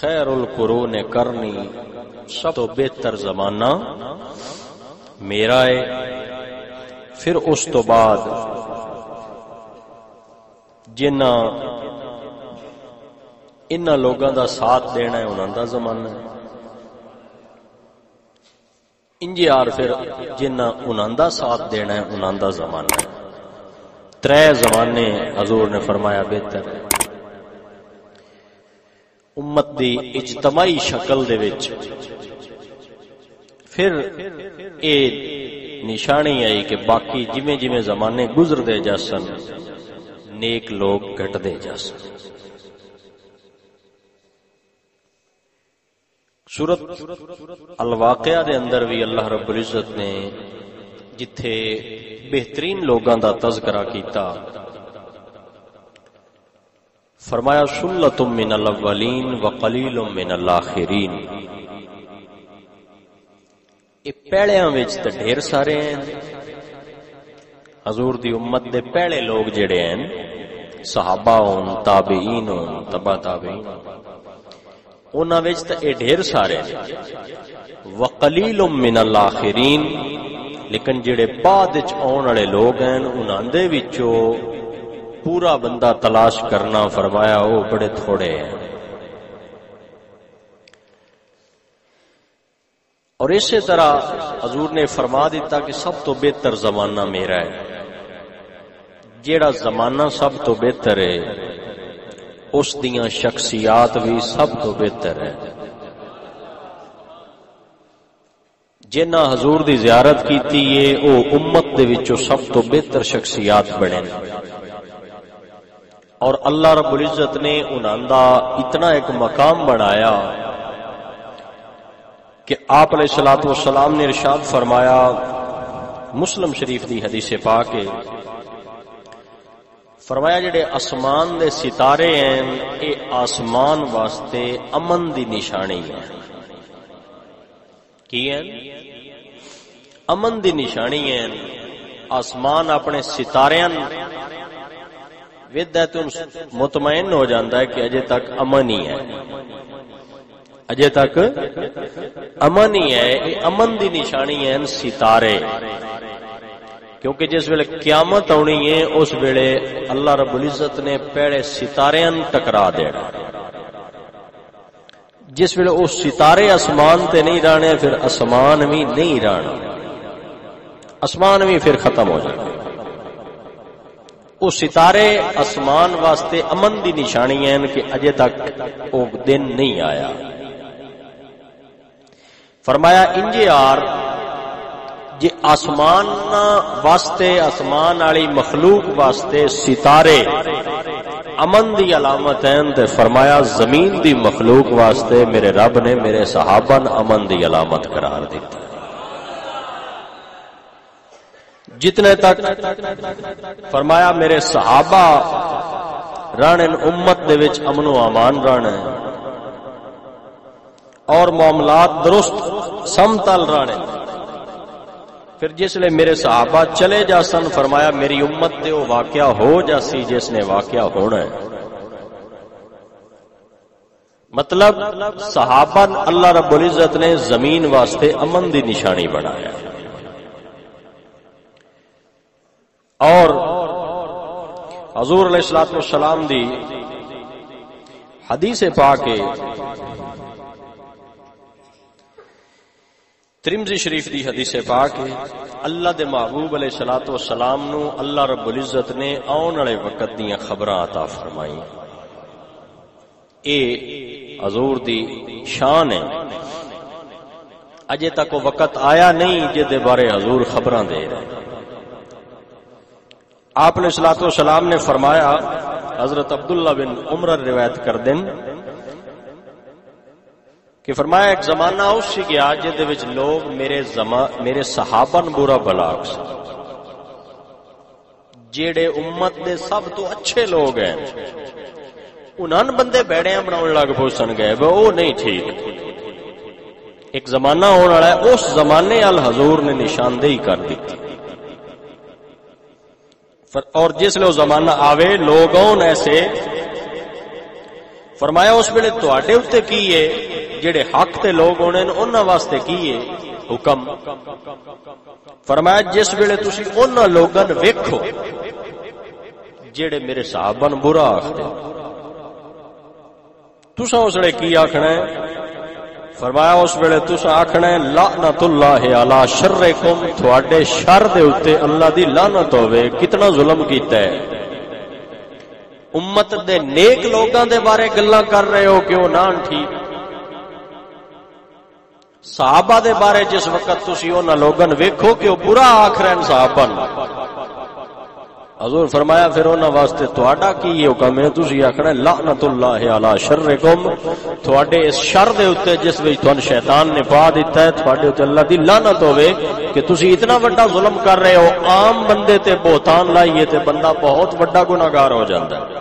خیر القرون کرنی، سب تو بہتر زمانہ میرا ہے، پھر اس تو بعد جنہ انہاں لوگاں دا ساتھ دینا ہے انہاں دا زمانہ ہے، انجی یار پھر جنہ انہاں دا ساتھ دینا ہے انہاں دا زمانہ ہے۔ ترے زمانے حضور نے فرمایا بہتر ہے۔ امت دی اجتماعی شکل دے وچ پھر اے نشانی آئی کہ باقی جویں جویں زمانے گزردے جاسن نیک لوگ گھٹدے جاسن۔ سورۃ الواقعہ دے اندر بھی اللہ رب العزت نے جتھے بہترین لوگاں دا تذکرہ کیتا، فرمایا سلۃ من الاولین وقلیل من الاخرین۔ یہ پہلیاں وچ تے ڈھیر سارے ہیں، حضور دی امت دے پہلے لوگ جڑے ہیں صحابہ ہون، تابعین ہون، تبع تابعین، انہاں وچ تے اے ڈھیر سارے ہیں۔ وقلیل من الاخرین، لیکن جڑے بعد وچ آن والے لوگ ہیں انہاں دے وچوں پورا بندہ تلاش کرنا فرمایا وہ بڑے تھوڑے ہیں۔ اور اسی طرح حضور نے فرما دیتا کہ سب تو بہتر زمانہ میرا ہے۔ جیڑا زمانہ سب تو بہتر ہے اس دیاں شخصیات بھی سب تو بہتر ہے۔ جنہ حضور دی زیارت کیتی ہے او امت دے وچوں سب تو بہتر شخصیات بنے، اور اللہ رب العزت نے انہاں دا اتنا ایک مقام بنایا کہ آپ علیہ الصلوۃ والسلام نے ارشاد فرمایا، مسلم شریف دی حدیث پاک ہے، فرمایا جڑے آسمان دے ستارے ہیں اے آسمان واسطے امن دی نشانی ہے۔ کی ہے؟ امن دی نشانی ہے۔ آسمان اپنے ستاریاں ویدہ تم مطمئن ہو جاندہ ہے کہ اجے تک امن ہی ہے، اجے تک امن ہی ہے۔ یہ امن دی نشانی ہے ستارے، کیونکہ جس ویلے قیامت آنی ہے اس ویلے اللہ رب العزت نے پہلے ستاریاں ٹکرا دینا۔ جس ویلے وہ ستارے آسمان تے نہیں رانے پھر آسمان بھی نہیں رانا، آسمان بھی پھر ختم ہو جانا۔ وہ ستارے آسمان واسطے امن دی نشانی ہیں کہ اجے تک وہ دن نہیں آیا۔ فرمایا انجے یار جے آسمان واسطے، آسمان والی مخلوق واسطے ستارے امن دی علامت ہیں تے فرمایا زمین دی مخلوق واسطے میرے رب نے، میرے صحابہ نے امن دی علامت قرار دیتا۔ جتنے تک فرمایا میرے صحابہ رانے امت دے وچ امن و امان رانے اور معاملات درست سمتل رانے، پھر جس لئے میرے صحابہ چلے جاسن فرمایا میری امت دے وہ واقعہ ہو جاسی جس نے واقعہ ہونا ہے۔ مطلب صحابہ اللہ رب العزت نے زمین واسطے امن دی نشانی بنایا۔ اور حضور علیہ الصلوۃ والسلام دی حدیث پاک ہے، ترمذی شریف دی حدیث پاک ہے، اللہ دے محبوب علیہ الصلوۃ والسلام نو اللہ رب العزت نے آن والے وقت دیاں خبراں عطا فرمائی۔ اے حضور دی شان ہے، اجے تک وہ وقت آیا نہیں جے دے بارے حضور خبراں دے رہے۔ آپ علیہ الصلوۃ والسلام نے فرمایا، حضرت عبداللہ بن عمر روایت کر دیں کہ فرمایا ایک زمانہ اس سے گیا جے دے وچ لوگ میرے صحابہ برا بلاک سے، جیڑے امت دے سب تو اچھے لوگ ہیں انہاں بندے بیڑیاں بناؤن لگ پوچھن گئے وہ نہیں ٹھیک۔ ایک زمانہ ہونے والا ہے، اس زمانے ال حضور نے نشاندہی کر دی اور جس لئے وہ زمانہ آوے لوگوں ایسے فرمایا اس ویلے تواڈے اوتے کی ہے جڑے حق تے لوگ ہونے انہاں واسطے کی ہے حکم. فرمایا جس ویلے تسی انہاں لوگاں ویکھو جڑے میرے صحابہ نوں برا آکھدے تساں اس ویلے کی آکھنا ہے؟ فرمایا اس ویلے تساں آکھنا ہے لعنت اللہ علی شرکم، تواڈے شر دے اوتے اللہ دی لعنت ہوے. کتنا ظلم کیتا ہے. امت دے نیک لوگاں دے بارے گلاں کر رہے ہو کہ وہ نہ ٹھیک. صحابہ دے بارے جس وقت تسی انہاں لوگاں ویکھو کہ وہ برا آکھ رہے ہیں صحابہ نوں، حضور فرمایا پھر انہاں واسطے تہاڈا کی حکم ہے؟ تسی آکھنا لعنت اللہ علی شرکم، تہاڈے اس شر دے اوتے جس وچ تھانوں شیطان نے پا دیتا ہے تہاڈے اوتے اللہ دی لعنت ہوے کہ تسی اتنا بڑا ظلم کر رہے ہو. عام بندے تے بہتان لائیے تے بندہ بہت بڑا گناہگار ہو جاندا ہے.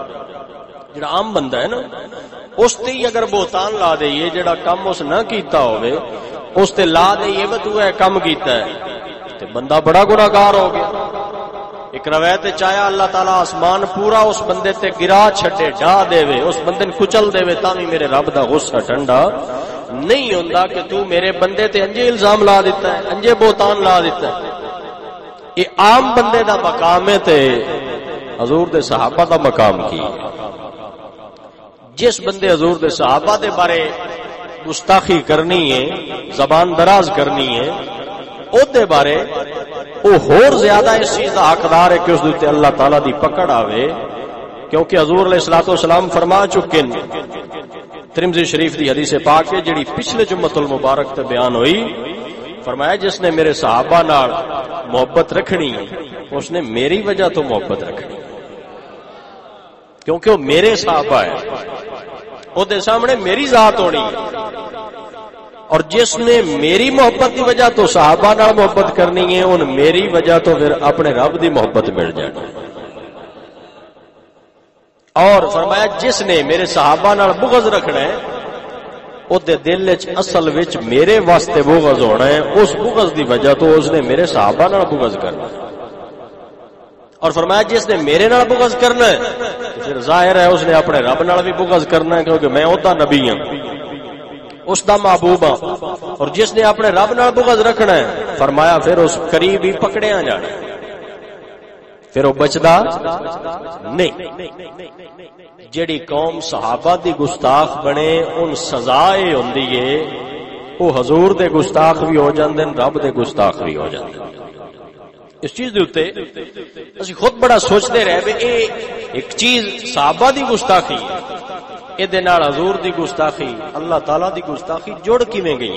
جڑا عام بندہ ہے نا اس تے اگر بہتان لا دئیے جڑا کم اس نہ کیتا ہوے اس تے لا دئیے کہ تو اے کم کیتا ہے تے بندہ بڑا گناہگار ہو گیا. ایک روایت چاہیا اللہ تعالی آسمان پورا اس بندے تے گرا چھڈے ڈھا دے وے اس بندے نوں کچل دے وے تاں وی میرے رب دا غصہ ٹھنڈا نہیں ہوندا کہ تو میرے بندے تے انجے الزام لا دیتا ہے انجے بہتان لا دیتا ہے. یہ عام بندے دا مقام ہے تے حضور دے صحابہ دا مقام کی. جس بندے حضور دے صحابہ دے بارے گستاخی کرنی ہے زبان دراز کرنی ہے او دے بارے وہ ہور زیادہ اس چیز کا حقدار ہے کہ اس دے اللہ تعالی دی پکڑ آوے. کیونکہ حضور علیہ الصلوۃ والسلام فرما چکے ہیں ترمذی شریف دی حدیث پاک ہے جڑی پچھلے جمعۃ المبارک تے بیان ہوئی. فرمایا جس نے میرے صحابہ نال محبت رکھنی اس نے میری وجہ تو محبت رکھنی کیونکہ وہ میرے صحابہ ہے وہ دے سامنے میری ذات ہونی ہے. اور جس نے میری محبت کی وجہ تو صحابہ نال محبت کرنی ہے ان میری وجہ تو پھر اپنے رب دی محبت مل جانی. اور فرمایا جس نے میرے صحابہ نال بغض رکھنا ہے او دے دل وچ اصل وچ میرے واسطے بغض ہونا ہے اس بغض دی وجہ تو اس نے میرے صحابہ نال بغض کرنا ہے. اور فرمایا جس نے میرے نال بغض کرنا ہے پھر ظاہر ہے اس نے اپنے رب نال بھی بغض کرنا ہے کیونکہ میں اودا نبی ہوں اس دا محبوب ہاں. اور جس نے اپنے رب نال بغض رکھنا ہے فرمایا پھر اس قریب ہی پکڑیا جانا پھر وہ بچدا نہیں. جیڑی قوم صحابہ دی گستاخ بنے ان سزا یہ ہوندی ہے وہ حضور دے گستاخ بھی ہو جاندے رب دے گستاخ بھی ہو جاندے. اس چیز دے اوتے اسی خود بڑا سوچتے رہے کہ اے ایک چیز صحابہ دی گستاخی اے دے نال حضور دی گستاخی اللہ تعالی دی گستاخی جڑ کیویں گئی.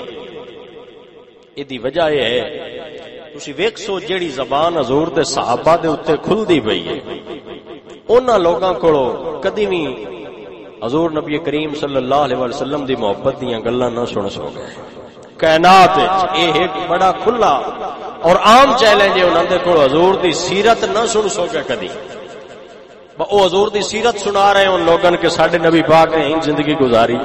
اے دی وجہ یہ ہے تسی ویکھو جیڑی زبان حضور دے صحابہ دے اوتے کھلدی پئی ہے انہاں لوگاں کولوں کدی وی حضور نبی کریم صلی اللہ علیہ وسلم دی محبت دیاں گلاں نہ سن سو گئے. کائنات وچ اے ایک بڑا کھلا اور عام چیلنج ہے انہاں دے کول حضور دی سیرت نہ سن سو گئے کدی. وہ حضور دی سیرت سنا رہے ہیں ان لوگوں کے ساڈے نبی پاک نے ان زندگی گزاری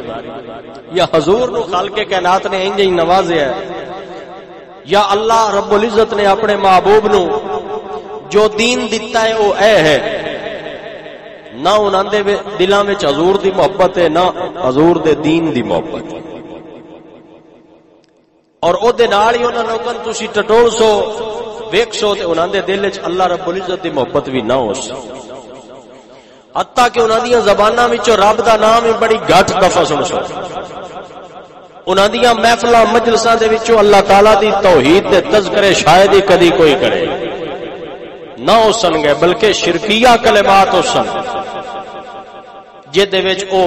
یا حضور نو خالق کائنات نے انج ہی نوازیا ہے یا اللہ رب العزت نے اپنے محبوب نو جو دین دتا ہے وہ اے ہے. نہ انہاں دے دلاں وچ حضور دی محبت ہے نہ حضور دے دین دی محبت ہے. اور او دے نال ہی انہاں لوگاں نوں تسی ٹٹول سو ویکھ سو تے انہاں دے دل وچ اللہ رب العزت دی محبت بھی نہ ہو سو. حتیٰ کہ انہاں دیاں زباناں وچوں رب دا نام ہی بڑی گھٹ دفعہ سن سو. انہاں دیاں محفلاں مجلساں دے وچوں اللہ تعالی دی توحید تے تذکرے شاید ہی کدی کوئی کرے نہ ہو سن گے بلکہ شرکیہ کلمات ہو سن جے دے وچ او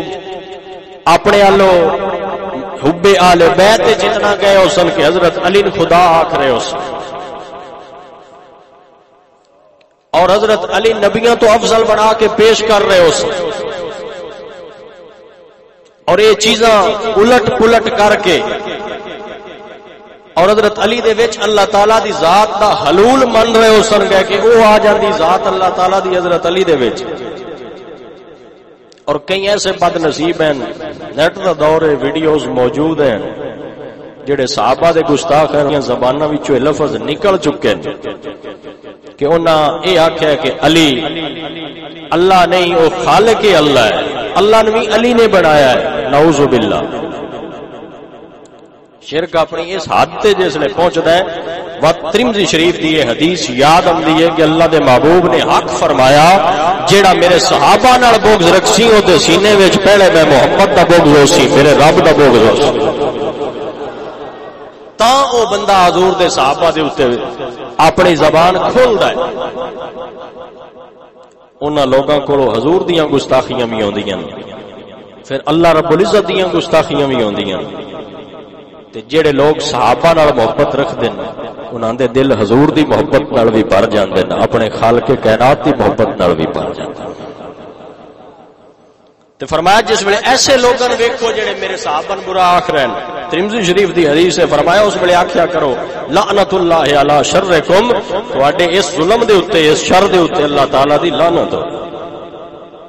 اپنے آلو حب آل بیت جتنا گئے ہو سن کہ حضرت علی خدا آکھ رہے ہو سن اور حضرت علی نبیوں تو افضل بنا کے پیش کر رہے ہو سن اور یہ چیزاں الٹ پلٹ کر کے اور حضرت علی دے وچ اللہ تعالی دی ذات دا حلول من رہے ہو سن گئے کہ وہ آ جاندی ذات اللہ تعالی دی حضرت علی دے وچ. اور کئی ایسے بد نصیب ہیں نیٹ دا دور ہے ویڈیوز موجود ہیں جڑے صحابہ دے گستاخ ہیں زباناں وچوں لفظ نکل چکے ہیں کہ انہاں یہ آخیا کہ علی اللہ نہیں وہ خالق اللہ ہے اللہ نے بھی علی نے بنایا ہے، نعوذ باللہ۔ شرک اپنی اس حد تے جس لے پہنچدا ہے، وہ ترمذی شریف دی یہ حدیث یاد آندی ہے کہ اللہ دے محبوب نے حق فرمایا جیڑا میرے صحابہ نال بغض رکھسی او دے سینے وچ پہلے میں محمد دا بغض ہو سی، میرے رب دا بغض ہو سی، تاں او بندہ حضور دے صحابہ دے اوتے اپنی زبان کھولدا ہے۔ انہاں لوگاں کولوں حضور دیاں گستاخیاں بھی ہوندیاں، پھر اللہ رب العزت دیاں گستاخیاں بھی ہوندیاں، تے جڑے لوگ صحابہ نال محبت رکھدے نے انہاں دے دل حضور دی محبت نال بھی بھر جاندے نے، اپنے خالق کائنات دی محبت نال بھی بھر جاندے نے۔ تے فرمایا جس ویلے ایسے لوگاں نوں ویکھو جڑے میرے صحابہ نوں برا آکھ رہے ہیں، ترمذی شریف دی حدیث ہے، فرمایا اس ویلے آکھیا کرو لعنت اللہ علی شرکم، تواڈے اس ظلم دے اوتے، اس شر دے اوتے اللہ تعالی دی لعنت ہو،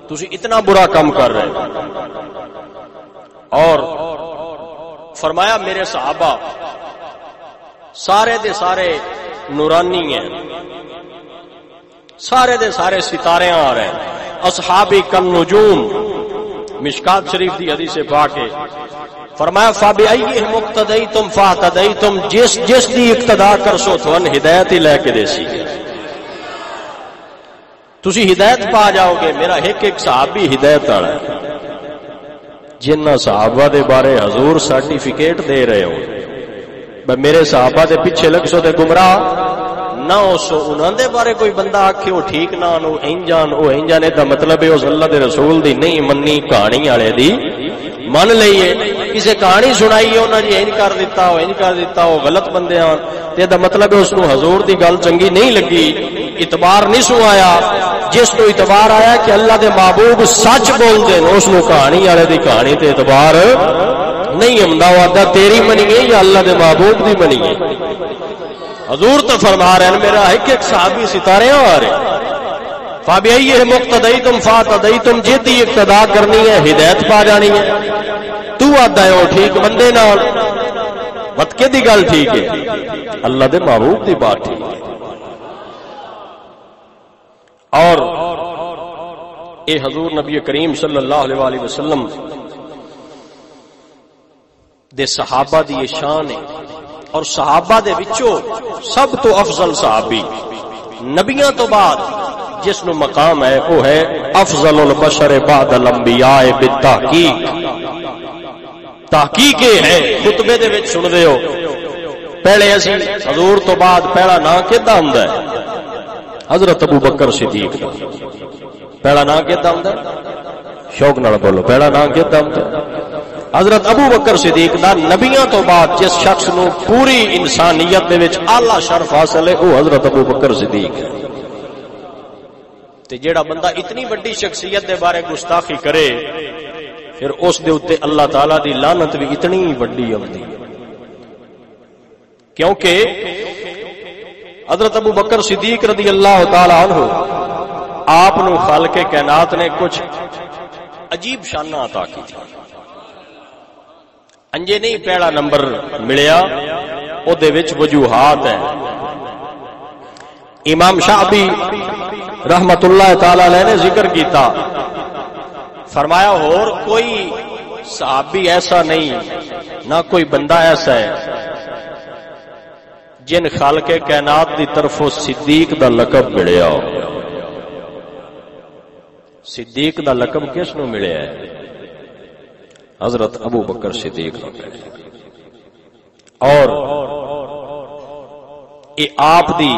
تسی اتنا برا کام کر رہے ہو۔ اور فرمایا میرے صحابہ سارے دے سارے نورانی ہیں، سارے دے سارے ستارے آ رہے ہیں، اصحابی کن نجوم، مشکات شریف دی حدیث پاک ہے۔ فرمایا فَبِأَيِّهِمْ اقْتَدَيْتُمْ فَاهْتَدَيْتُمْ، جس دی اقتدا کرسو تھون ہدایت ہی لے کے دیسی، تسی ہدایت پا جاؤ گے۔ میرا ایک ایک صحابی ہدایت والا ہے، جنہ صحابہ دے بارے حضور سرٹیفکیٹ دے رہے ہو، میرے صحابہ دے پیچھے لگ سو دے گمراہ نہ ہو سو، انہاں دے بارے کوئی بندہ آکھے وہ ٹھیک نہ ہو، انجان دا مطلب ہے اس اللہ دے رسول دی نہیں مننی، کہانی والے دی من لئیے۔ کسے کہانی سنائیے انہاں جی انج کر دیتا ہو غلط بندے آن تے دا مطلب ہے اس نو حضور دی گل چنگی نہیں لگی، اعتبار نہیں سو آیا۔ جس نو اعتبار آیا کہ اللہ دے محبوب سچ بول دے، اس نو کہانی والے دی کہانی تے اعتبار نہیں ہوندا، وعدہ تیری منیے یا اللہ دے محبوب دی منیے۔ حضور تو فرما رہے ہیں میرا ایک ایک صحابی ستارے آ رہے ہیں، فَبِأَيِّهِمْ اقْتَدَيْتُمْ فَاهْتَدَيْتُمْ، جیتی اقتدا کرنی ہے ہدایت پا جانی ہے۔ تو آدا ہے وہ ٹھیک بندے نال، وتکے دی گل ٹھیک ہے، اللہ دے محبوب دی بات ٹھیک ہے۔ اور اے حضور نبی کریم صلی اللہ علیہ وسلم دے صحابہ دی یہ شان ہے، اور صحابہ دے وچوں سب تو افضل صحابی نبیاں تو بعد جس نو مقام ہے وہ ہے افضل البشر بعد الانبیاء بالتحقیق۔ تحقیق ہے، خطبے دے وچ سن دے ہو پہلے اسی حضور تو بعد پہلا نام کیدا ہوندا ہے؟ حضرت ابو بکر صدیق دا پہلا نام کیدا ہوندا ہے؟ شوق نال بولو، پہلا نام کیدا ہوندا ہے؟ حضرت ابو بکر صدیق دا۔ نبیاں تو بعد جس شخص نو پوری انسانیت دے وچ اعلی شرف حاصل ہے وہ حضرت ابو بکر صدیق ہے۔ تے جیڑا بندہ اتنی بڑی شخصیت دے بارے گستاخی کرے پھر اس دے اوتے اللہ تعالی دی لعنت بھی اتنی بڑی ہوندی، کیونکہ حضرت ابو بکر صدیق رضی اللہ تعالی عنہ آپ نو خالق کائنات نے کچھ عجیب شانہ عطا کی تھی، انجے نہیں پہلا نمبر ملیا، او دے وچ وجوہات ہیں۔ امام شعبی رحمت اللہ تعالی علیہ نے ذکر کیتا، فرمایا اور کوئی صحابی ایسا نہیں، نہ کوئی بندہ ایسا ہے جن خالق کائنات دی طرفوں صدیق دا لقب ملیا ہو۔ صدیق دا لقب کس نو ملیا ہے؟ حضرت ابو بکر صدیق نو ملیا، اور یہ آپ دی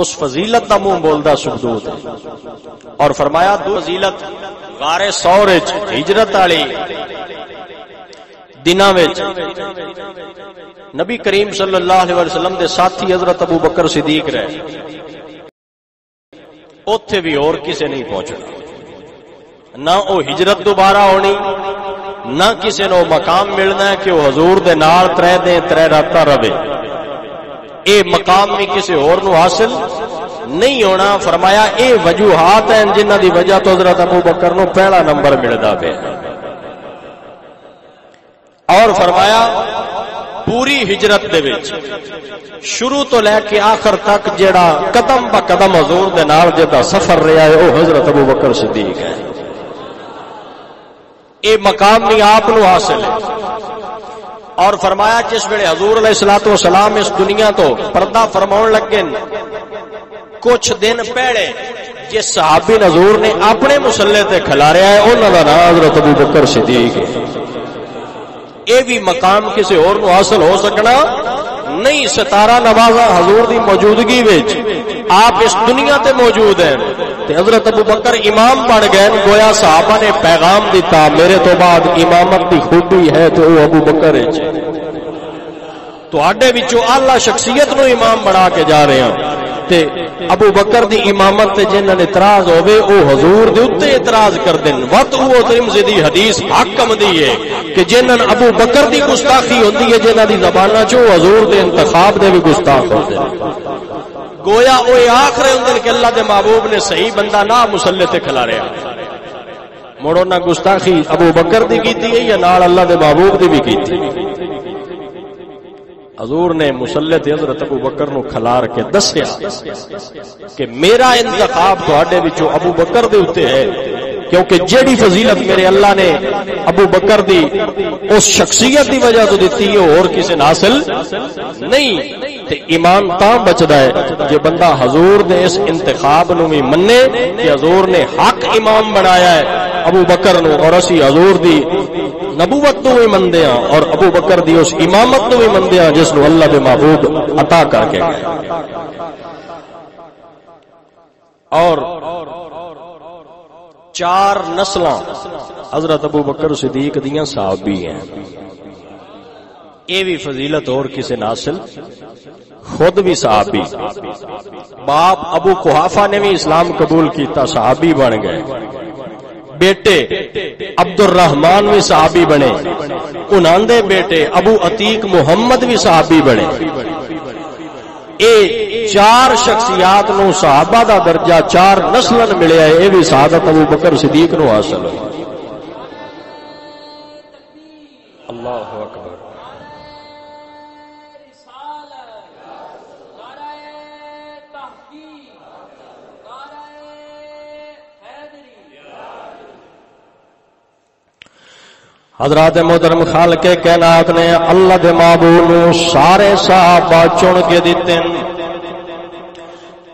اس فضیلت دا منہ بولدا ثبوت ہے۔ اور فرمایا دو فضیلت غار ثور وچ ہجرت والی دناں وچ نبی کریم صلی اللہ علیہ وسلم دے ساتھی حضرت ابو بکر صدیق رہے، اوتھے بھی اور کسے نہیں پہنچنا، نہ او ہجرت دوبارہ ہونی، نہ کسے نو مقام ملنا ہے کہ وہ حضور دے نال ترے راتاں رہے، اے مقام بھی کسی اور نو حاصل نہیں ہونا۔ فرمایا اے وجوہات ہیں جنہ دی وجہ تو حضرت ابو بکر نو پہلا نمبر ملدا پیا، اور فرمایا پوری ہجرت دے وچ شروع تو لے کے آخر تک جڑا قدم با قدم حضور دے نال جدا سفر رہا ہے وہ حضرت ابو بکر صدیق ہے۔ اے مقام بھی آپ نو حاصل ہے. اور فرمایا جس ویلے حضور علیہ الصلوۃ والسلام اس دنیا تو پردہ فرماؤن لگے کچھ دن پہلے جس صحابی حضور نے اپنے مصلے تے کھلاریا ہے انہاں دا نام حضرت ابو بکر صدیق ہے. اے بھی مقام کسی اور نو حاصل ہو سکنا نہیں. ستارہ نوازا حضور دی موجودگی وچ آپ اس دنیا تے موجود ہیں تے حضرت ابو بکر امام بن گئے. گویا صحابہ نے پیغام دیتا میرے تو بعد امامت دی خوبی ہے تو وہ ابو بکر ہے. تواڈے وچوں اعلی شخصیت نو امام بنا کے جا رہے ہیں تے ابو بکر دی امامت تے جنہاں نے اعتراض ہوے او حضور دے اوتے اعتراض کر دین. وقت وہ ترمذی دی حدیث حکم دی ہے کہ جنہاں ابو بکر دی گستاخی ہوندی ہے جنہاں دی زباناں چوں حضور دے انتخاب دے بھی گستاخ ہوندے. گویا او آخرے ہوندے کہ اللہ دے محبوب نے صحیح بندہ نہ مصلی تے کھلاریا. مڑو نہ گستاخی ابو بکر دی کیتی ہے یا نال اللہ دے محبوب دی بھی کیتی. حضور نے مصلی تے حضرت ابو بکر نو کھلار کے دسیا کہ میرا انتخاب تواڈے وچوں ابو بکر دے اوتے ہے کیونکہ جیڑی فضیلت میرے اللہ نے ابو بکر دی اس شخصیت دی وجہ تو دیتی ہے اور کسی نے حاصل نہیں. تے ایمان تاں بچدا ہے جو بندہ حضور دے اس انتخاب نو بھی مننے کہ حضور نے حق امام بنایا ہے ابو بکر نو اور اسی حضور دی نبوت نو بھی مندے ہاں اور ابو بکر دی اس امامت نو بھی مندے ہاں جس نو اللہ دے محبوب عطا کر کے گئے. اور 4 نسلاں حضرت ابو بکر صدیق دیاں صحابی ہیں. اے بھی فضیلت اور کسی ناصل خود بھی صحابی. باپ ابو قحافہ نے بھی اسلام قبول کیتا صحابی بن گئے. بیٹے عبد الرحمن بھی صحابی بنے. انہاں دے بیٹے ابو عتیق محمد بھی صحابی بنے. اے 4 شخصیات نو صحابہ دا درجہ 4 نسلن ملیا ہے. اے بھی سعادت ابو بکر صدیق نو حاصل ہوئی. اللہ اکبر. حضرات محترم خالق کائنات نے اللہ دے محبوب نو سارے صحابہ چن کے دیتے ہیں.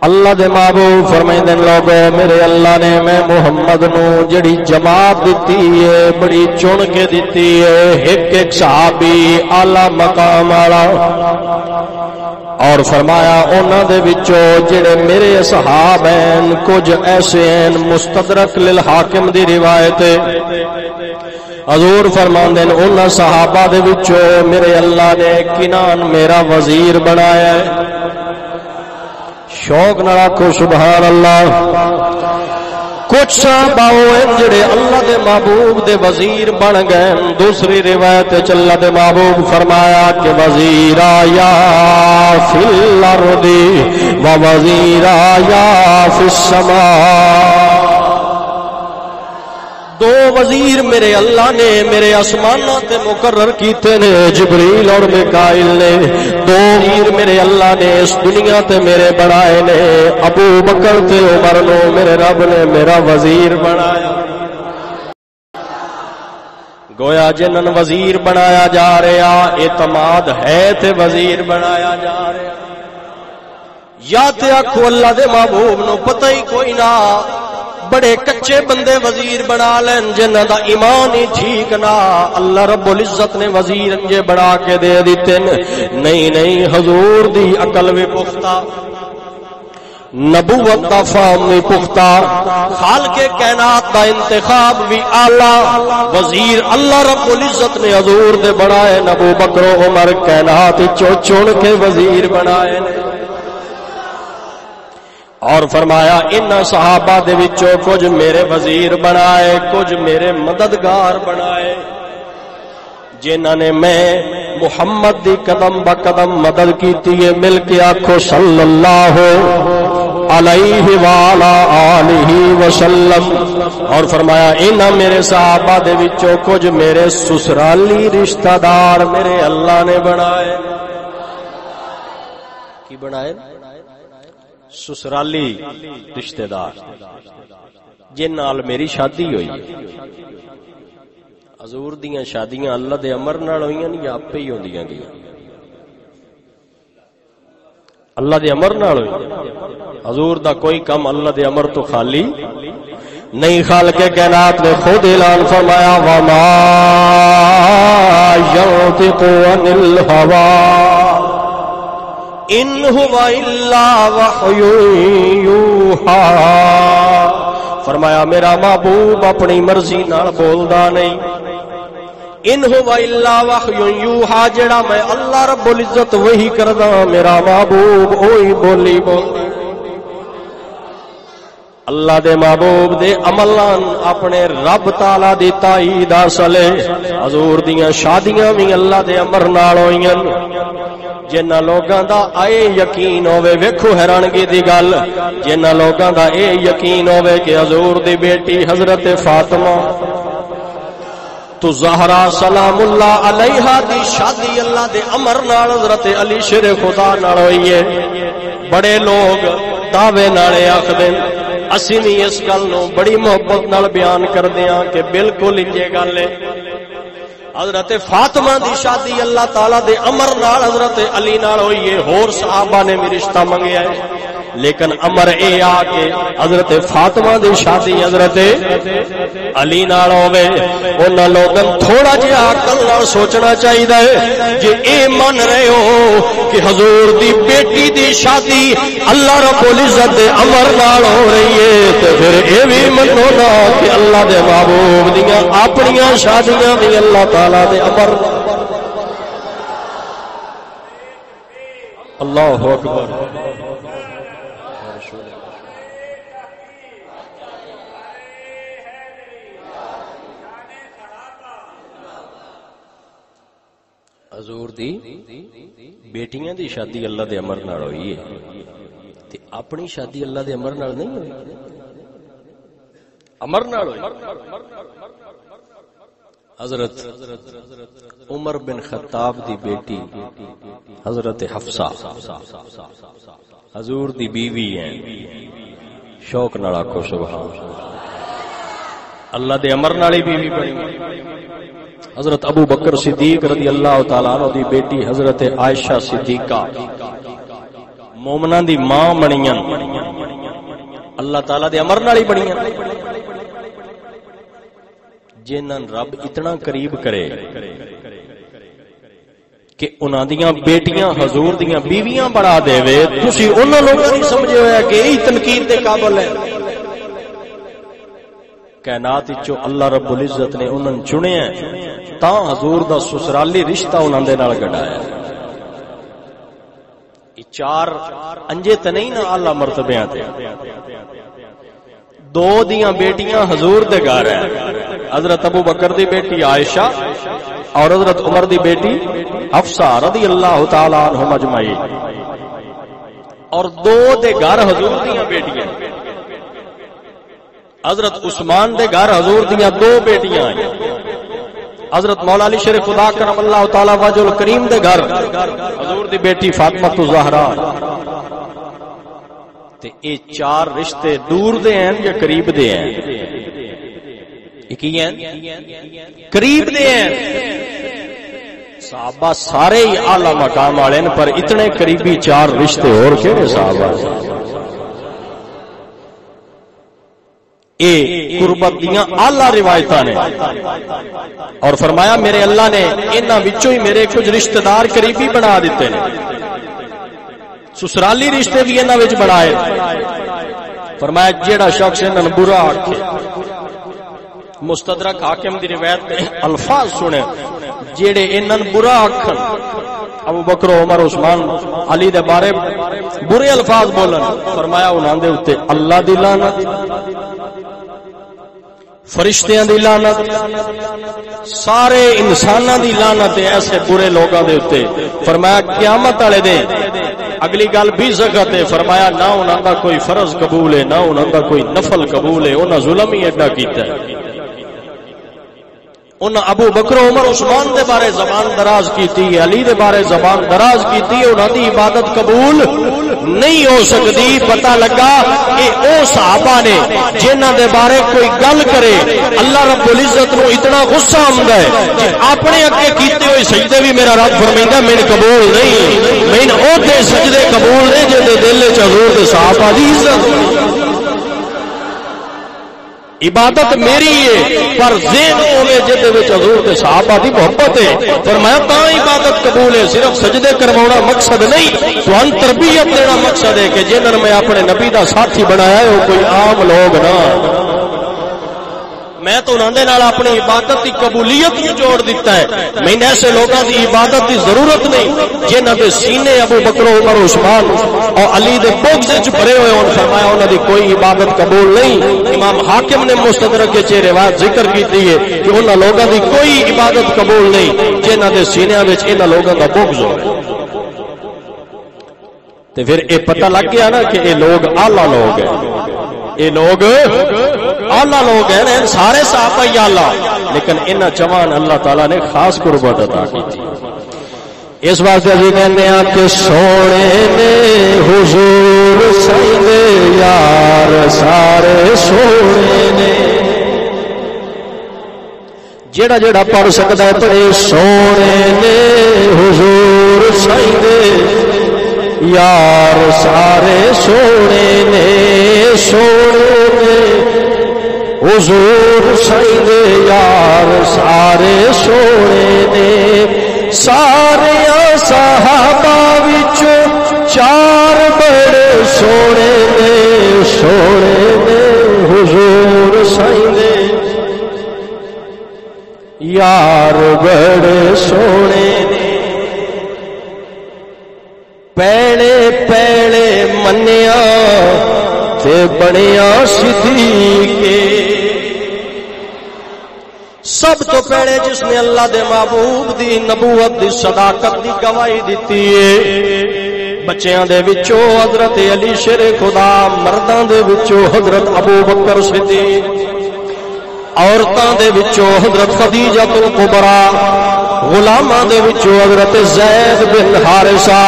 اللہ دے محبوب فرمائندے لوگو میرے اللہ نے میں محمد نو جڑی جماعت دیتی ہے بڑی چن کے دیتی ہے. ایک ایک صحابی اعلی مقام والا. اور فرمایا انہاں دے وچوں جڑے میرے صحابہ ہیں کچھ ایسے ہیں مستدرک للحاکم دی روایت ہے. حضور فرماندے ہیں انہاں صحابہ دے وچوں میرے اللہ نے کنان میرا وزیر بنایا ہے. شوق نال آکھو سبحان اللہ. کچھ صحابہ ہیں جڑے اللہ دے محبوب دے وزیر بن گئے. دوسری روایت وچ اللہ دے محبوب فرمایا کہ وزیر آیا فی الارض و وزیر آیا فی السماء. 2 وزیر میرے اللہ نے میرے آسمانوں تے مقرر کیتے نے جبریل اور میکائیل نے. 2 وزیر میرے اللہ نے اس دنیا تے میرے بنائے نے. ابو بکر تے عمر نو میرے رب نے میرا وزیر بنایا. گویا جنن وزیر بنایا جا رہا اعتماد ہے تے وزیر بنایا جا رہا. یا تے آکھو اللہ دے محبوب نو پتہ ہی کوئی نہ بڑے کچے بندے وزیر بنا لین جنہاں دا ایمان ہی ٹھیک نہ. اللہ رب العزت نے وزیر انجے بڑا کے دے دیتے. نہیں نہیں حضور دی عقل بھی پختہ نبوت دا فہم بھی پختہ خالق کائنات دا انتخاب بھی اعلی. وزیر اللہ رب العزت نے حضور دے بڑائے ابو بکر و عمر کائنات چوں چن کے وزیر بنائے. اور فرمایا ان صحابہ دے وچوں کچھ میرے وزیر بنائے کچھ میرے مددگار بنائے جنہاں نے میں محمد دی قدم با قدم مدد کیتی ہے. مل کے آکھو صلی اللہ علیہ وآلہ آلہ وسلم. اور فرمایا انہاں میرے صحابہ دے وچوں کچھ میرے سسرالی رشتہ دار میرے اللہ نے بنائے. کی بنائے؟ سسرالی رشتہ دار جن نال میری شادی ہوئی. حضور دیاں شادیاں اللہ دے امر نال ہوئیاں یا آپے ہی ہوندیاں گئیاں؟ اللہ دے امر نال ہوئی. حضور دا کوئی کم اللہ دے امر تو خالی نہیں. خالق کائنات نے خود اعلان فرمایا وما ينطق عن الهوى ان هو الا وحی یوحی. فرمایا میرا محبوب اپنی مرضی نال بولدا نہیں. ان هو الا وحی یوحی جڑا میں اللہ رب العزت وہی کردا میرا محبوب وہی بولی بول. اللہ دے محبوب دے عملان اپنے رب تعالی دی تائید حاصل ہے. حضور دیاں شادیاں بھی اللہ دے امر نال ہوئیاں. جنہ لوگاں دا اے یقین ہوے ویکھو حیرانگی دی گل جنہ لوگاں دا اے یقین ہوے کہ حضور دی بیٹی حضرت فاطمہ تو زہرا سلام اللہ علیہا دی شادی اللہ دے امر نال حضرت علی شیر خدا نال ہوئی ہے. بڑے لوگ دعوے نال آکھدے اسی بھی اس گل نو بڑی محبت نال بیان کردے ہاں کہ بالکل انجے گل ہے. حضرت فاطمہ دی شادی اللہ تعالی دے امر نال حضرت علی نال ہوئی ہے. ہور صحابہ نے بھی رشتہ منگیا ہے لیکن امر اے آ کہ حضرت فاطمہ دی شادی حضرت علی نال ہوے. انہاں لوگاں تھوڑا جہا عقل نال سوچنا چاہیے جے اے من رہے ہو کہ حضور دی بیٹی دی شادی اللہ رب العزت دے امر نال ہو رہی ہے تے پھر اے بھی منو نا کہ اللہ دے محبوب دیاں اپنیاں شادیاں بھی اللہ تعالی دے امر. اللہ اکبر. حضور دی بیٹیاں دی شادی اللہ دے امر نال ہوئی ہے تے اپنی شادی اللہ دے امر نال نہیں ہوئی. امر نال ہوئی. حضرت عمر بن خطاب دی بیٹی حضرت حفصہ حضور دی بیوی ہیں. شوق نال آکھو سبحان اللہ. دے امر نال ہی بیوی بنی. حضرت ابو بکر صدیق رضی اللہ تعالیٰ عنہ دی بیٹی حضرت عائشہ صدیقہ مومناں دی ماں بنیاں اللہ تعالیٰ دے امر نال ہی بنیاں. جنہاں رب اتنا قریب کرے کہ انہاں دیاں بیٹیاں حضور دیاں بیویاں بنا دے وے تسی انہاں لوگاں نہیں سمجھے ہویا کہ یہ تنقید دے قابل ہے. کائنات وچوں اللہ رب العزت نے انہاں چنیا تاں حضور دا سسرالی رشتہ انہاں دے نال گڈایا. یہ چار انجے تے نہیں نا اعلی مرتبیاں تے. دو دیاں بیٹیاں حضور دے گھر ہیں. حضرت ابو بکر دی بیٹی عائشہ اور حضرت عمر دی بیٹی حفصہ رضی اللہ تعالی عنہم اجمعین. اور دو دے گھر حضور دیاں بیٹیاں. حضرت عثمان دے گھر حضور دیاں دو بیٹیاں ہیں. حضرت مولا علی شیر خدا کرم اللہ تعالی وجہ الکریم دے گھر حضور دی بیٹی فاطمہ الزہرا. تے اے چار رشتے دور دے ہیں یا قریب دے ہیں؟ کی ہیں؟ قریب دے ہیں. صحابہ سارے ہی اعلی مقام والے ہیں پر اتنے قریبی چار رشتے اور کہڑے صحابہ اے قربت دیاں اعلی روایتاں نے. اور فرمایا میرے اللہ نے انہاں وچوں ہی میرے کچھ رشتہ دار قریبی بنا دیتے ہیں. سسرالی رشتے بھی انہاں وچ بنائے. فرمایا جیڑا شخص انہاں برا آکھے. مستدرک حاکم دی روایت میں الفاظ سنے جیڑے انہاں برا آکھن ابو بکر عمر عثمان علی دے بارے برے الفاظ بولن. فرمایا انہاں دے اوتے اللہ دی لعنت فرشتیاں دی لعنت سارے انساناں دی لعنت ایسے برے لوگاں دے اوتے. فرمایا قیامت والے دن اگلی گل بھی زگت ہے. فرمایا نہ انہاں دا کوئی فرض قبول ہے نہ انہاں دا کوئی نفل قبول ہے. انہاں ظلم ہی ایڈا کیتا ہے. انہاں ابو بکر عمر عثمان دے بارے زبان دراز کیتی ہے، علی دے بارے زبان دراز کیتی ہے، انہاں دی عبادت قبول نہیں ہو سکتی. پتہ لگا کہ او صحابہ نے جنہاں دے بارے کوئی گل کرے اللہ رب العزت نو اتنا غصہ آندا ہے کہ اپنے اگے کیتے ہوئے سجدے بھی میرا رب فرمیندا میں قبول نہیں، میں او تے سجدے قبول نہیں جے دے دل وچ حضور دے صحابہ دی عزت. عبادت میری ہے پر ذہن ہوے جدے وچ حضور دے صحابہ دی محبت ہے. فرمایا تاں عبادت قبول ہے، صرف سجدے کروانا مقصد نہیں، تھان تربیت دینا مقصد ہے کہ جنہاں میں اپنے نبی دا ساتھی بنایا ہے وہ کوئی عام لوگ نہ. میں تو انہاں دے نال اپنی عبادت کی قبولیت کو جوڑ دیتا ہے. میں ایسے لوگوں کی عبادت کی ضرورت نہیں جنہاں دے سینے ابو بکر عمر عثمان اور علی دے بغض وچ بھرے ہوئے ہون. فرمایا انہاں دی کوئی عبادت قبول نہیں. امام حاکم نے مستدرک وچ روایت ذکر کیتی ہے کہ انہاں لوگوں دی کوئی عبادت قبول نہیں جنہاں دے سینے وچ انہاں لوگوں دا بغض ہوئے. تے پھر اے پتہ لگ گیا نا کہ اے لوگ اعلی لوگ ہیں، اے لوگ اعلی لوگ ہیں، سارے صحابہ ہی اعلی، لیکن انہاں جوان اللہ تعالی نے خاص قربت عطا کی تھی. اس واسطے اسی کہتے ہیں کہ سونے نے حضور سیدے یار سارے سونے نے. جیڑا جیڑا پڑھ سکتا ہے پڑھے سونے نے حضور سیدے یار سارے سونے نے، سونے نے حضور سیدے یار سارے سونے نے. سارے صحابہ وچوں چار بڑے سونے نے، سونے نے حضور سیدے یار بڑے سونے نے. پیڑے پیڑے منیا تے بنیا صدیقے. سب تو پہلے جس نے اللہ دے محبوب دی نبوت دی صداقت دی گواہی دیتی ہے بچیاں دے وچوں حضرت علی شیر خدا، مرداں دے وچوں حضرت ابو بکر صدیق، عورتاں دے وچوں حضرت خدیجہ الکبریٰ، غلاماں دے وچوں حضرت زید بن حارثہ.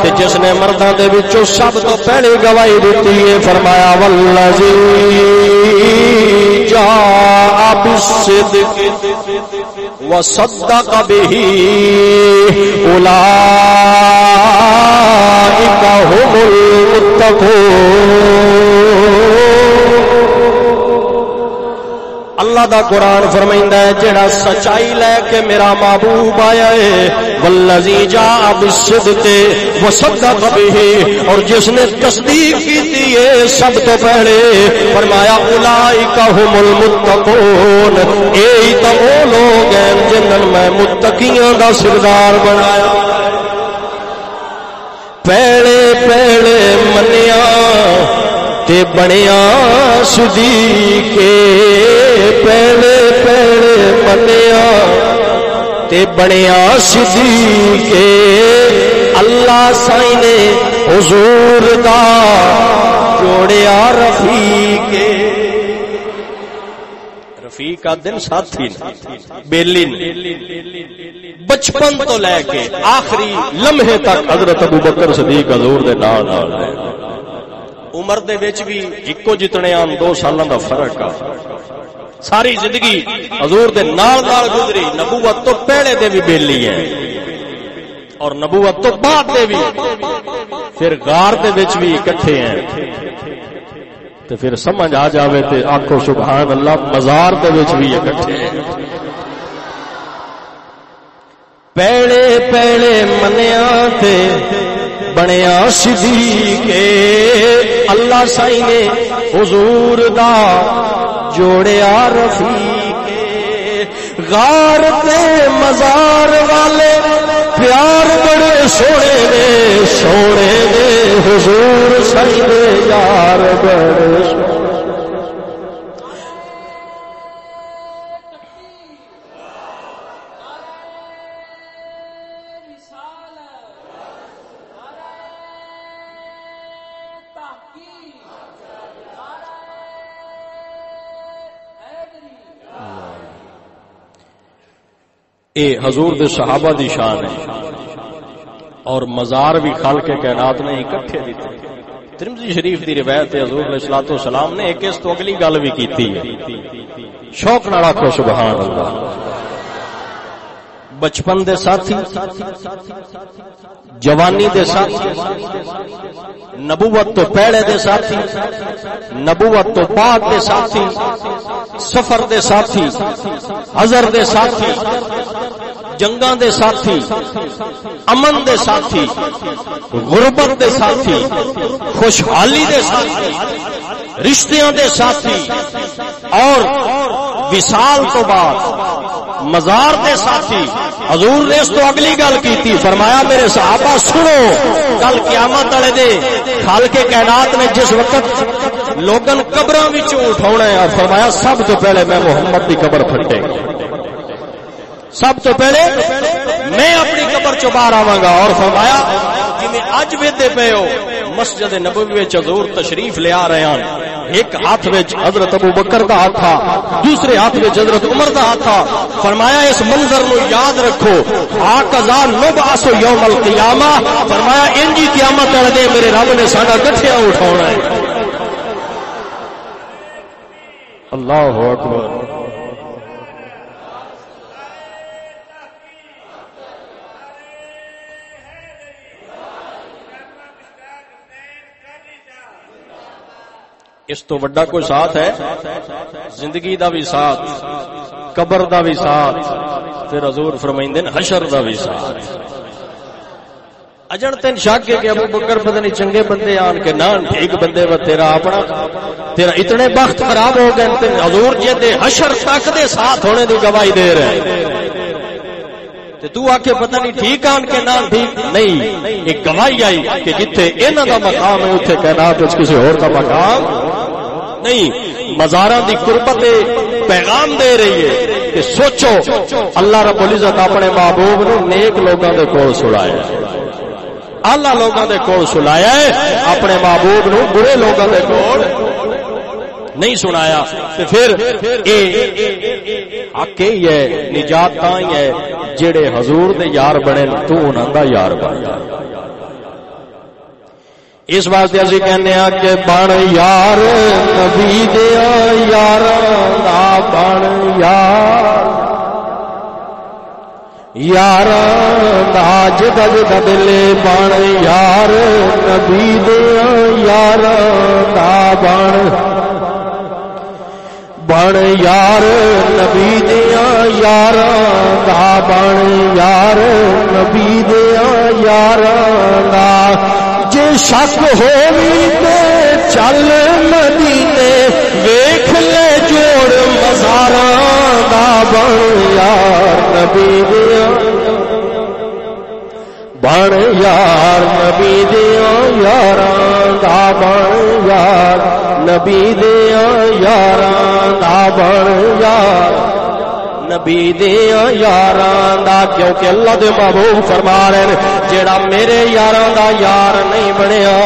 تے جس نے مرداں دے وچوں سب تو پہلے گواہی دیتی ہے فرمایا والذی جاء بالصدق وصدق به اولئک هم المتقون. اللہ دا قرآن فرمائندا ہے جڑا سچائی لے کے میرا محبوب آیا ہے والذی جاء بالصدق وصدق به، اور جس نے تصدیق کی ہے سب تو پہلے فرمایا اولئک هم المتقون، اے تو وہ لوگ ہیں جنہاں میں متقیاں دا سردار بنایا. پہلے پہلے منیا تے بنیا صدیقے، پہلے پہلے منیا تے بنیا صدیقے. اللہ سائی نے حضور دا جوڑیا رفیقے. رفیق کا دن ساتھی بیلی بچپن تو لے کے آخری لمحے تک حضرت ابو بکر صدیق حضور دے نال نال رہے. عمر دے وچ بھی اکو جتنے آن 2 سالاں دا فرق آ. ساری زندگی حضور دے نال نال گزری. نبوت تو پہلے دے بھی بیلی ہیں اور نبوت تو بعد دے بھی، پھر غار دے وچ بھی اکٹھے ہیں. تے پھر سمجھ آ جاوے تے آکھو سبحان اللہ مزار دے وچ بھی اکٹھے ہیں. پہلے پہلے منیا تے بنیا صدیقے. اللہ سائی نے حضور دا جوڑیا رفیقے. غار تے مزار والے پیار بڑے سونے نے، سونے نے حضور سائی دے یار بڑے سونے. اے حضور دے صحابہ دی شان ہے اور مزار بھی خالق کائنات نے اکٹھے دیتے. ترمذی شریف دی روایت ہے حضور علیہ الصلوۃ والسلام نے ایک اس تو اگلی گل بھی کیتی ہے. شوق نال آکھو سبحان اللہ. بچپن دے ساتھی، جوانی دے ساتھی، نبوت تو پہلے دے ساتھی، نبوت تو بعد دے ساتھی، سفر دے ساتھی، حضر دے ساتھی، جنگاں دے ساتھی، امن دے ساتھی، غربت دے ساتھی، خوشحالی دے ساتھی، رشتیاں دے ساتھی اور وصال تو بعد مزار دے ساتھی. حضور نے اس تو اگلی گل کی، فرمایا میرے صحابہ سنو، کل قیامت والے دے خالق کائنات نے جس وقت لوگن قبراں وچوں اٹھاونا ہے، اور فرمایا سب تو پہلے میں محمد دی قبر پھٹے گا، سب تو پہلے میں اپنی قبر چوں باہر آواں گا. اور فرمایا جویں اج ویندے پئے ہو مسجد نبوی وچ حضور تشریف لے آ رہے ہیں، ایک ہاتھ وچ حضرت ابو بکر دا ہاتھ تھا، دوسرے ہاتھ وچ حضرت عمر دا ہاتھ تھا. فرمایا اس منظر نو یاد رکھو، ہاکذا نبعث یوم القیامہ. فرمایا انجی قیامت والے دن میرے رب نے ساڈا کٹھیا اٹھاونا ہے. اللہ اکبر. اس تو بڑا کوئی ساتھ ہے؟ زندگی دا بھی ساتھ، قبر دا بھی ساتھ، پھر حضور فرمائندے نے حشر دا بھی ساتھ. اجن تین شک ہے کہ ابو بکر پتہ نہیں چنگے بندے آن کے نہ ٹھیک بندے و تیرا اپنا تیرا اتنے بخت خراب ہو گئے تے حضور جے دے حشر تک دے ساتھ ہونے دی گواہی دے رہے ہیں تے تو آکے پتہ نہیں ٹھیک آن کے نہ ٹھیک نہیں. ایک گواہی آئی کہ جتھے انہاں دا مقام ہے اوتھے کائنات وچ کسی اور دا مقام نہیں. مزاراں دی قربت پیغام دے رہی ہے کہ سوچو اللہ رب العزت اپنے محبوب نو نیک لوگاں دے کول سلایا ہے، اللہ لوگاں دے کول سلایا ہے، اپنے محبوب نو برے لوگاں دے کول نہیں سنایا. تے پھر اے حق ہی ہے، نجات تاں ہی ہے جڑے حضور دے یار بنے تو انہاں دا یار بن. اس واسطے اسی کہنے ہاں کہ بن یار نبی دیا یاراں دا، بن یار یاراں دا جدا جدا دلے، بن یار نبی دیا یاراں دا، بن یار نبی دیا یاراں دا، بن یار نبی دیا یاراں دا. جے شک ہووی تے چل مدینے ویکھ لے جوڑ مزاراں دا، بن یار نبی دیا، بن یار نبی دیا یاراں دا، بن یار نبی دیا یاراں دا، بن یار نبی دیا یاراں دا. کیونکہ اللہ دے محبوب فرما رہے ہیں جیڑا میرے یاراں دا یار نہیں بنیا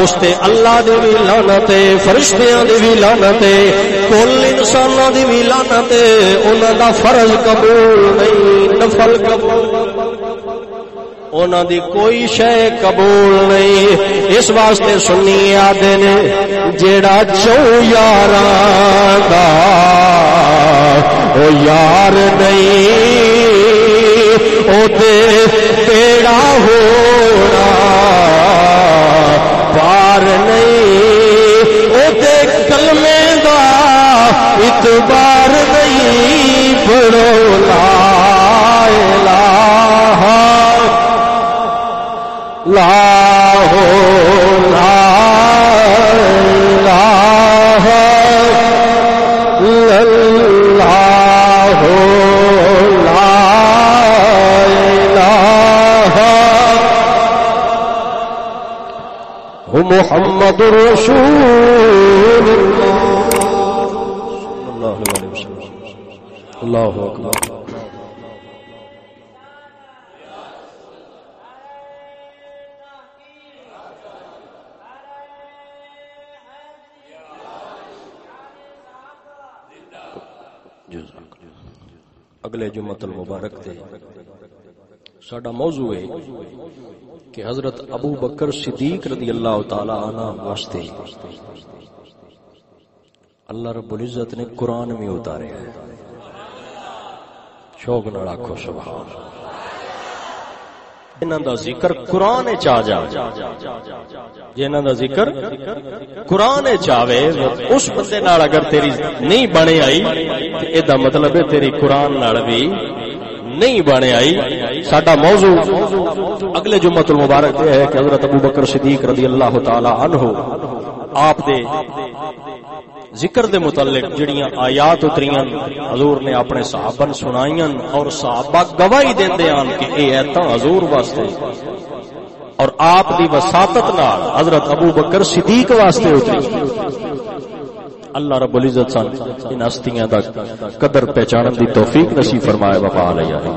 اس تے اللہ دی بھی لعنت ہے، فرشتیاں دی بھی لعنت ہے، کل انساناں دی بھی لعنت ہے. انہاں دا فرض قبول نہیں، نفل قبول، انہاں دی کوئی شے قبول نہیں. اس واسطے سنی آدھے نے جیڑا چو یاراں دا او یار نہیں، او تے بیڑا ہونا پار نہیں، او تے کلمے دا اعتبار نہیں. پڑھو لا الہ لا ہو لا الہ الا اللہ لا الہ محمد رسول اللہ علیہ وسلم. اللہ اکبر. اگلے جمعۃ المبارک تے ساڈا موضوع ہے کہ حضرت ابو بکر صدیق رضی اللہ تعالی عنہ واسطے اللہ رب العزت نے قرآن میں اتارے ہے. شوق نال آکھو سبحان اللہ. انہاں دا ذکر قرآن وچ آ جائے، جنہاں دا ذکر قرآن وچ آوے، اس بندے نال اگر تیری نہیں بنے آئی تے اے دا مطلب ہے تیری قرآن نال بھی نہیں بنے آئی. ساڈا موضوع اگلے جمعۃ المبارک تے ہے کہ حضرت ابو بکر صدیق رضی اللہ تعالی عنہ آپ دے ذکر دے متعلق جڑیاں آیات اتریاں حضور نے اپنے صحابہ نے سنائیاں اور صحابہ گواہی دیندے آن کہ اے ایتاں حضور واسطے اور آپ دی وساطت نال حضرت ابو بکر صدیق واسطے اتری. اللہ رب العزت ان ہستیاں دا قدر پہچانن دی توفیق نصیب فرمائے. وفا علیہ.